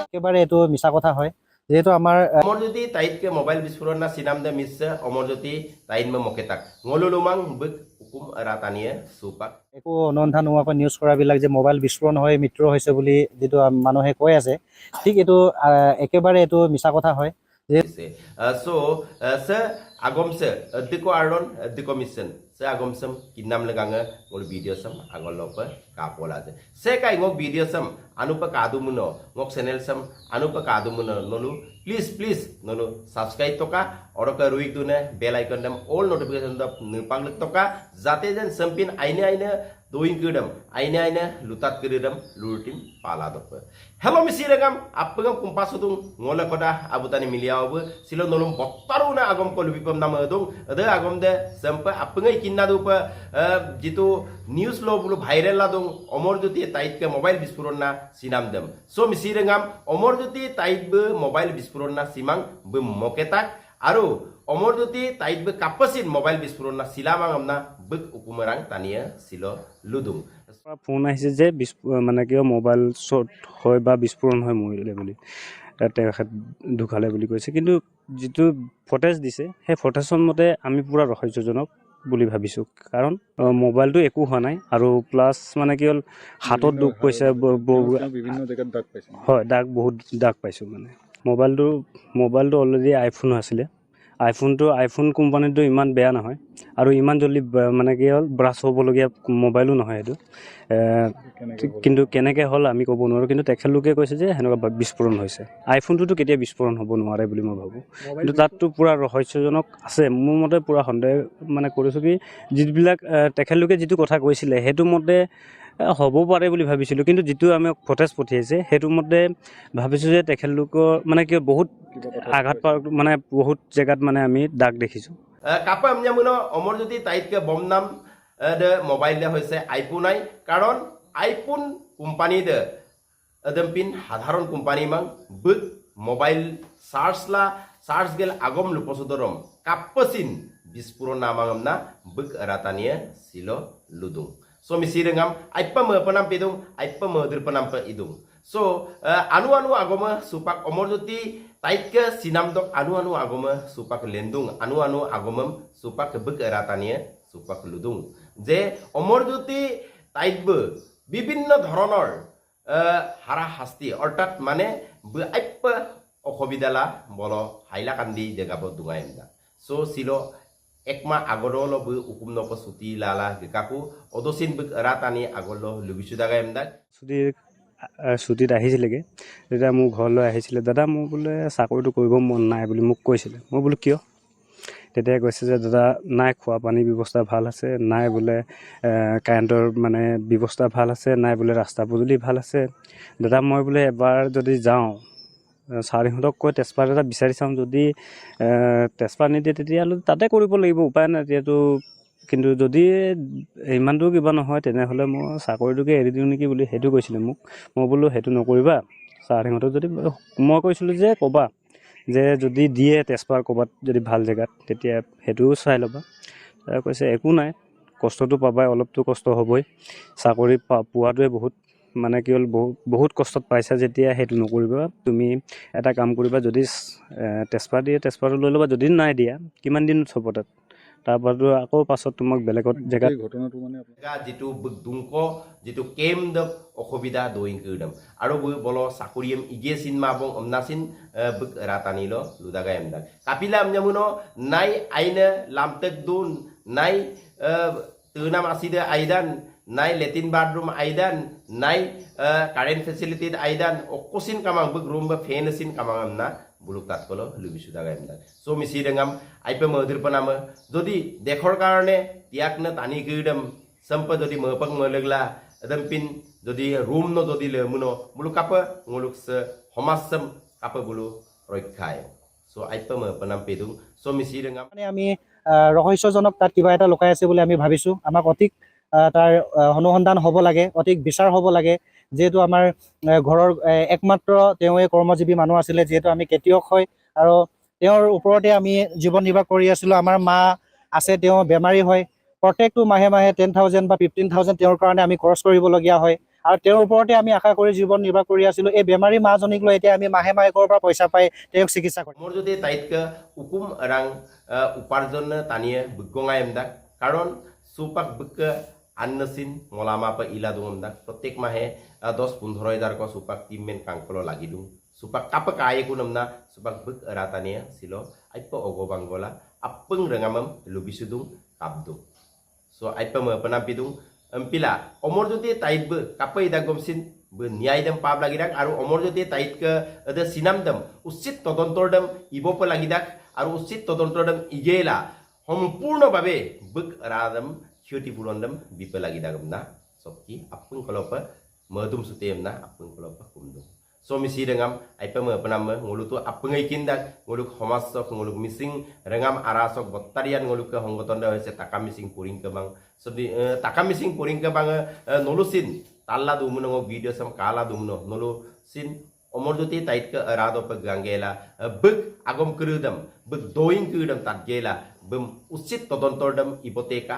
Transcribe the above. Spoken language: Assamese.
একেবাৰে এইটো মিছা কথা হয় যেহেতু আমাৰ অমৰজ্যোতি তাইতকে মোবাইল বিস্ফোরণ না সিনাম দে মিসছে অমরজ্যোতি তাইন মে মকেতাক ngolulumang bek hukum rataniye supak একো অনুসন্ধান নোহোৱাকৈ নিউজ কৰাবিলাক যে মোবাইল বিস্ফোৰণ হৈ মৃত্যু হৈছে বুলি যেটো মানুহে কৈ আছে ঠিক এইটো একেবাৰে এইটো মিছা কথা হয় so se agomse diko aron diko mission se agomsem kinam leganga ngol video sam agolopa kapola je se kai ngok video sam anupa kadumuno ngok channel sam anupa kadumuno nolu please nolu subscribe toka oroka ruik dune bell icon dam all notification da nupang toka jate jen sampin aine doing kudam aine lutat kudam lurutim pala dop hello misiragam apagam kumpasudung ngola koda abutani miliaw silo nolom bottaruna agom ko lubipam namadung ade agom de sampa apangai kinna dupa jitu news lo bulu viral ladung অমরজ্যোতি তাইতকে মোবাইল বিস্ফোরণ না সিনাম দেম সো মিসিরেঙ্গাম অমরজ্যোতি তাইতবে মোবাইল বিস্ফোরণ না সিমাং বে মকেতাক আরো অমরজ্যোতি তাইতবে কাপাসিন মোবাইল বিস্ফোরণ না সিলামাং না বক উকুমারাং তানিয়া সিল লুদুং ফোন আহিছে যে মানে কিয় মোবাইল শর্ট হয় বা বিস্ফোরণ হয় মৰিলে বুলি তেখেত ঢুকালে বুলি কৈছে কিন্তু যেটো ফটেজ দিছে সেই ফটেজৰ মতে আমি পুৰা ৰহস্যজনক বুলি ভাবিছো কাৰণ মোবাইলটো একো হোৱা নাই আৰু প্লাস মানে কি হল হাতত দুখ পইছে বিভিন্ন জায়গাত দাগ পাইছে হয় দাগ বহুত দাগ পাইছো মানে মোবাইলটো অলৰেডি আইফোন আছিল আইফোন কোম্পানীটো ইমান বেয়া নহয় আৰু ইমান জলদি মানে কি হল ব্ৰাছ হ'বলগীয়া মোবাইলো নহয় এটো কিন্তু কেনেকৈ হল আমি ক'ব নোৱাৰো কিন্তু তেখেতলোকে কৈছে যে হেনেকুৱা বিস্ফোৰণ হৈছে আইফোনটো কেতিয়া বিস্ফোৰণ হ'ব নোৱাৰে বুলি মই ভাবো কিন্তু তাতটো পুৰা ৰহস্যজনক আছে মোৰ মতে পুৰা সন্দেহ মানে কৰিছো কি যিবিলাক তেখেতলোকে যেটো কথা কৈছিলে হেতু মতে হ'ব পাৰে বুলি ভাবিছিলো কিন্তু যেটো আমি ফটেজ পঠিয়াইছে হেতু মতে ভাবিছো যে তেখেতলোকৰ মানে কি বহুত আঘাত মানে বহুত জায়গাত মানে আমি দাগ দেখিছো কাপা আমজামুনো Amarjyoti তাইতকে বমনাম de mobile de hoise iPhone ai karon iPhone company de adempin সাধারণ company mang buk mobile search gel agom luposodorom kapasin bispuro namangam na buk ratania silo ludung so misirengam aipa me panam pedung aipa me dir panam pa idung so anu agoma supak omorjoti taitke sinam dok anu agoma supak lendung anu agomam supak buk ratania supak ludung যে অমরজ্যোতি তাইতবে বিভিন্ন ধরনের হারা শাস্তি অর্থাৎ মানে আইপ অসুবিধালা বল হাইলাকান্দি জেগাব দুঙাইমদা সো ছিল একমা আগরল বই উকুম নক ছুটি লালা গেকাকু অদসিন রাতানি আগরল লুবিছু দাগাইমদা ছুটিত আহিছিলেগে তেতিয়া মোৰ ঘৰলৈ আহিছিলে দাদা মোৰ বোলে চাকৰিটো কৰিব মন নাই বুলি মোক কৈছিলে মই বোলো কিয় তেতিয়া কৈছে যে দাদা নাই খোৱা পানী ব্যৱস্থা ভাল আছে নাই বোলে কাৰেণ্টৰ মানে ব্যৱস্থা ভাল আছে নাই বোলে ৰাস্তা পদূলি ভাল আছে দাদা মই বোলে এবাৰ যদি যাওঁ সাৰিহঁতক কৈ তেজপাত এটা বিচাৰি চাম যদি তেজপাত নিদিয়ে তেতিয়াহ'লে তাতে কৰিব লাগিব উপায় নাই এতিয়াতো কিন্তু যদি ইমানটো কিবা নহয় তেনেহ'লে মই চাকৰিটোকে এৰি দিওঁ নেকি বুলি সেইটো কৈছিলে মোক মই বোলো সেইটো নকৰিবা সাৰিহঁতক যদি মই কৈছিলোঁ যে ক'বা যে যদি দিয়ে তেজপাত ক'বাত যদি ভাল জেগাত তেতিয়া হেতুও চাই ল'বা কৈছে একো নাই কষ্টটো পাবাই অলপটো কষ্ট হ'বই চাকৰি পোৱাটোৱে বহুত মানে কি হ'ল বহুত কষ্টত পাইছা যেতিয়া হেতু নকৰিবা তুমি এটা কাম কৰিবা যদি তেজপাত দিয়ে তেজপাত লৈ ল'বা যদি নাই দিয়া কিমান দিন থব তাত তাৰপৰটো আকৌ পাছত তোমাক বেলেগত জেগাত ঘটনাটো মানে যেটো দুংক যেটো কেম দ অসুবিধা দইং কইডম আৰু বল চাকৰিম ইগেসিন মাবং অমনাসিন বক রাতানিল লুদাগা এমদা কাপিলা আমজামুনো নাই আইনে লামতেক দুন নাই তুনাম আসিদে আইদান নাই লেটিন বাথরুম আইদান নাই কারেন্ট ফেসিলিটিত আইদান অকসিন কামাং বক রুম বা ফেনসিন কামাং আমনা বুলুক তাতকল লুবিছু দাগা এমদা সো মিসিরেঙ্গাম আইপে মদির পনাম যদি দেখৰ কাৰণে তিয়াকনে টানি কইডম সম্প যদি মপক মলেগলা এদমপিন যদি রুম ন যদি লেমুনো বুলু কাপ nguluk se homasem কাপ বুলু ৰক্ষায় সো আইপে মপনাম পেদুং সো মিসিৰেঙ্গাম মানে আমি ৰহস্যজনক তাত কিবা এটা লুকাই আছে বুলি আমি ভাবিছো আমাক অধিক তাৰ অনুসন্ধান হ'ব লাগে অধিক বিচাৰ হ'ব লাগে যেহেতু আমাৰ ঘৰৰ একমাত্ৰ তেওঁৱে কৰ্মজীৱী মানুহ আছিলে যেহেতু আমি খেতিয়ক হয় আৰু তেওঁৰ ওপৰতে আমি জীৱন নিৰ্বাহ কৰি আছিলোঁ আমাৰ মা আছে তেওঁ বেমাৰী হয় প্ৰত্যেকটো মাহে 10,000 বা 15,000 তেওঁৰ কাৰণে আমি খৰচ কৰিবলগীয়া হয় আৰু তেওঁৰ ওপৰতে আমি আশা কৰি জীৱন নিৰ্বাহ কৰি আছিলোঁ। এই বেমাৰী মাজনীক লৈ এতিয়া আমি মাহে মাহে ক'ৰ পৰা পইচা পাই তেওঁক চিকিৎসা কৰিম। মোৰ যদি তাইতকে উকুম ৰাং উপাৰ্জন টানিয়ে বুগঙাই এমদাক কাৰণ চৌপাক বুক আন্নচিন মলামাপা ইলা দুমদাক প্ৰত্যেক মাহে 10-15 হাজাৰ ক চৌপাক টিমমেন কাংকলো লাগি দিওঁ চৌপাক কাপক আয়েকো নামনা চৌপাক বুক ৰাতানিয়া ছিল আইপ অগবাংগলা আপং ৰঙামাম লুবিসুদুং কাবদুং so aipa mo panapidung pila omor joti tait be kapai da gomsin be nyai dam pab lagi dak aru omor joti tait ke ada sinam dam usit todontor dam ibo pa lagi dak aru usit todontor dam igela সম্পূর্ণ ভাবে বক রাদম ক্ষতি পুরন্দম বিপে লাগি দাগম না সবকি আপং কলপ মদুম সুতেম না আপং কলপ কুমদুম so misi rengam aipa mo panam ngolu tu apengai kindak ngolu khomas sok ngolu mising rengam arasok bottarian ngolu ke honggoton da hoise taka mising puring ke bang so di taka mising puring ke bang nolusin talla dumuno video sam kala dumuno nolusin omor joti tait ke rado pe gangela bek agom krudam bek doing krudam tatgela bem usit todontordam ipoteka